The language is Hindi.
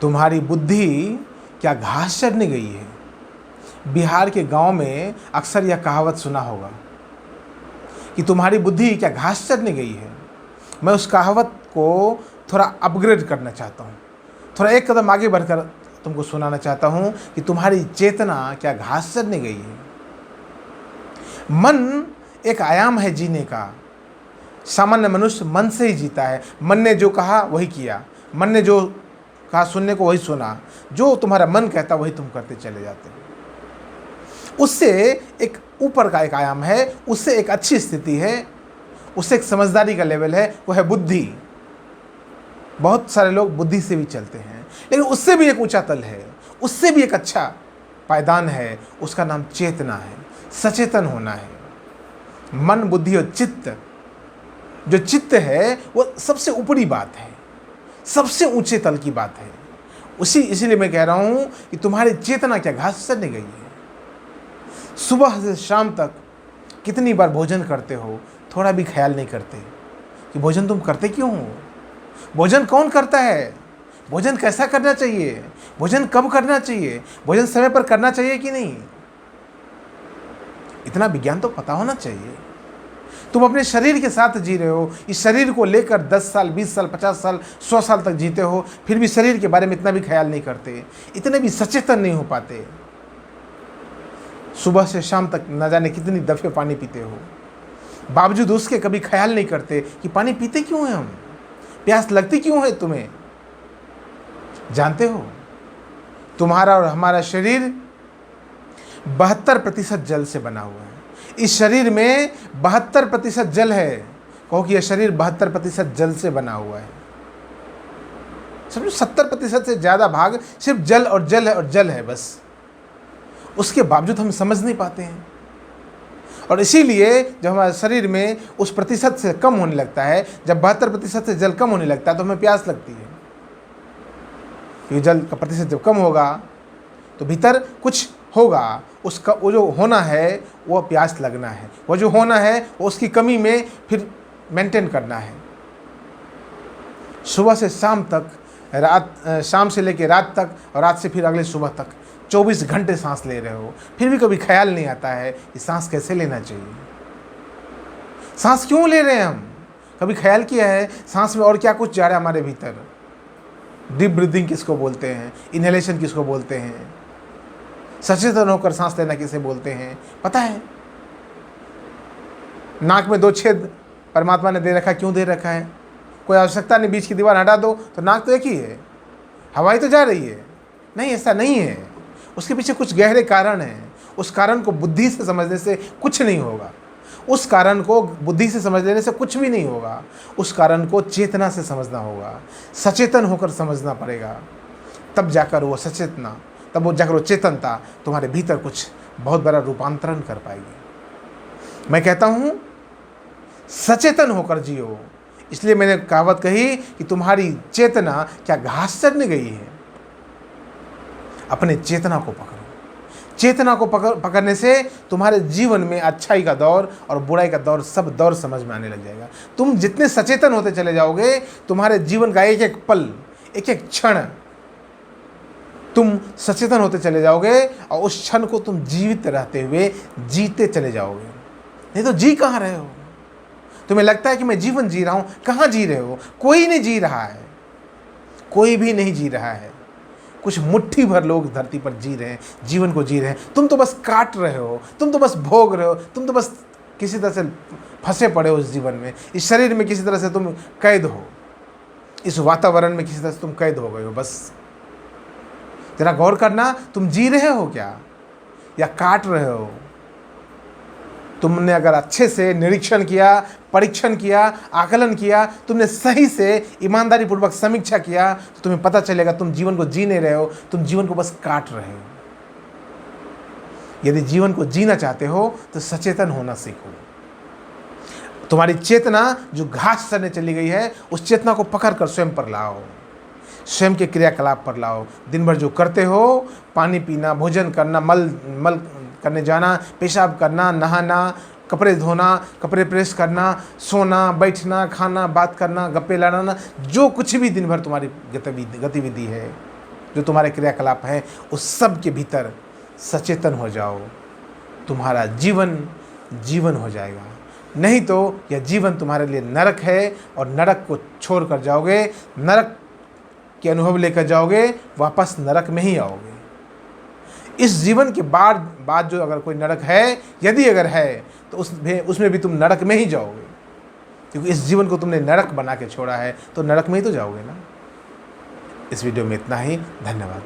तुम्हारी बुद्धि क्या घास चरने गई है? बिहार के गांव में अक्सर यह कहावत सुना होगा कि तुम्हारी बुद्धि क्या घास चरने गई है। मैं उस कहावत को थोड़ा अपग्रेड करना चाहता हूँ, थोड़ा एक कदम आगे बढ़कर तुमको सुनाना चाहता हूँ कि तुम्हारी चेतना क्या घास चरने गई है। मन एक आयाम है जीने का। सामान्य मनुष्य मन से ही जीता है। मन ने जो कहा वही किया, मन ने जो कहा सुनने को वही सुना, जो तुम्हारा मन कहता वही तुम करते चले जाते हो। उससे एक ऊपर का एक आयाम है, उससे एक अच्छी स्थिति है, उससे एक समझदारी का लेवल है, वो है बुद्धि। बहुत सारे लोग बुद्धि से भी चलते हैं, लेकिन उससे भी एक ऊंचा तल है, उससे भी एक अच्छा पायदान है, उसका नाम चेतना है, सचेतन होना है। मन, बुद्धि और चित्त, जो चित्त है वो सबसे ऊपरी बात है, सबसे ऊंचे तल की बात है। इसीलिए मैं कह रहा हूं कि तुम्हारी चेतना क्या घास चरने गई है। सुबह से शाम तक कितनी बार भोजन करते हो, थोड़ा भी ख्याल नहीं करते कि भोजन तुम करते क्यों हो, भोजन कौन करता है, भोजन कैसा करना चाहिए, भोजन कब करना चाहिए, भोजन समय पर करना चाहिए कि नहीं। इतना विज्ञान तो पता होना चाहिए। तुम अपने शरीर के साथ जी रहे हो, इस शरीर को लेकर 10 साल, 20 साल, 50 साल, 100 साल तक जीते हो, फिर भी शरीर के बारे में इतना भी ख्याल नहीं करते, इतने भी सचेतन नहीं हो पाते। सुबह से शाम तक न जाने कितनी दफ़े पानी पीते हो, बावजूद उसके कभी ख्याल नहीं करते कि पानी पीते क्यों हैं हम, प्यास लगती क्यों है तुम्हें। जानते हो, तुम्हारा और हमारा शरीर 72% जल से बना हुआ है। इस शरीर में 72% जल है। कहो कि यह शरीर 72% जल से बना हुआ है। समझो 70% से ज़्यादा भाग सिर्फ जल और जल है और जल है बस। उसके बावजूद हम समझ नहीं पाते हैं। और इसीलिए जब हमारे शरीर में उस प्रतिशत से कम होने लगता है, जब 72% से जल कम होने लगता है तो हमें प्यास लगती है। क्योंकि जल का प्रतिशत जब कम होगा तो भीतर कुछ होगा, उसका वो जो होना है वो प्यास लगना है, वो जो होना है वो उसकी कमी में फिर मेंटेन करना है। सुबह से शाम तक, शाम से लेकर रात तक और रात से फिर अगले सुबह तक 24 घंटे सांस ले रहे हो, फिर भी कभी ख्याल नहीं आता है कि सांस कैसे लेना चाहिए, सांस क्यों ले रहे हैं हम। कभी ख्याल किया है सांस में और क्या कुछ जा रहा है हमारे भीतर। डीप ब्रीदिंग किसको बोलते हैं, इनहेलेशन किसको बोलते हैं, सचेतन होकर सांस लेना किसे बोलते हैं, पता है। नाक में 2 छेद परमात्मा ने दे रखा, क्यों दे रखा है, कोई आवश्यकता नहीं, बीच की दीवार हटा दो तो नाक तो एक ही है, हवाई तो जा रही है। नहीं, ऐसा नहीं है, उसके पीछे कुछ गहरे कारण हैं। उस कारण को बुद्धि से समझने से कुछ नहीं होगा, उस कारण को बुद्धि से समझ लेने से कुछ भी नहीं होगा, उस कारण को चेतना से समझना होगा, सचेतन होकर समझना पड़ेगा। तब जाकर वो सचेतना, तब वो जाकर वो चेतनता तुम्हारे भीतर कुछ बहुत बड़ा रूपांतरण कर पाएगी। मैं कहता हूँ सचेतन होकर जियो। इसलिए मैंने कहावत कही कि तुम्हारी चेतना क्या घास चरने गई है। अपने चेतना को पकड़ो। चेतना को पकड़ने से तुम्हारे जीवन में अच्छाई का दौर और बुराई का दौर, सब दौर समझ में आने लग जाएगा। तुम जितने सचेतन होते चले जाओगे, तुम्हारे जीवन का एक एक पल, एक एक क्षण तुम सचेतन होते चले जाओगे और उस क्षण को तुम जीवित रहते हुए जीते चले जाओगे। नहीं तो जी कहाँ रहे हो। तुम्हें लगता है कि मैं जीवन जी रहा हूँ, कहाँ जी रहे हो। कोई नहीं जी रहा है, कोई भी नहीं जी रहा है। कुछ मुट्ठी भर लोग धरती पर जी रहे हैं, जीवन को जी रहे हैं। तुम तो बस काट रहे हो, तुम तो बस भोग रहे हो, तुम तो बस किसी तरह से फंसे पड़े हो इस जीवन में, इस शरीर में किसी तरह से तुम कैद हो, इस वातावरण में किसी तरह से तुम कैद हो गए हो। बस जरा गौर करना, तुम जी रहे हो क्या या काट रहे हो। तुमने अगर अच्छे से निरीक्षण किया, परीक्षण किया, आकलन किया, तुमने सही से ईमानदारी पूर्वक समीक्षा किया, तो तुम्हें पता चलेगा तुम जीवन को जी नहीं रहे हो, तुम जीवन को बस काट रहे हो। यदि जीवन को जीना चाहते हो तो सचेतन होना सीखो। तुम्हारी चेतना जो घास चरने चली गई है, उस चेतना को पकड़ कर स्वयं पर लाओ, स्वयं के क्रियाकलाप पर लाओ। दिन भर जो करते हो, पानी पीना, भोजन करना, मल करने जाना, पेशाब करना, नहाना, कपड़े धोना, कपड़े प्रेस करना, सोना, बैठना, खाना, बात करना, गप्पे लड़ाना, जो कुछ भी दिन भर तुम्हारी गतिविधि है, जो तुम्हारे क्रियाकलाप हैं उस सब के भीतर सचेतन हो जाओ, तुम्हारा जीवन जीवन हो जाएगा। नहीं तो यह जीवन तुम्हारे लिए नरक है और नरक को छोड़ कर जाओगे, नरक के अनुभव लेकर जाओगे, वापस नरक में ही आओगे। इस जीवन के बाद जो अगर कोई नरक है, यदि अगर है, तो उसमें भी तुम नरक में ही जाओगे, क्योंकि इस जीवन को तुमने नरक बना के छोड़ा है, तो नरक में ही तो जाओगे ना। इस वीडियो में इतना ही। धन्यवाद।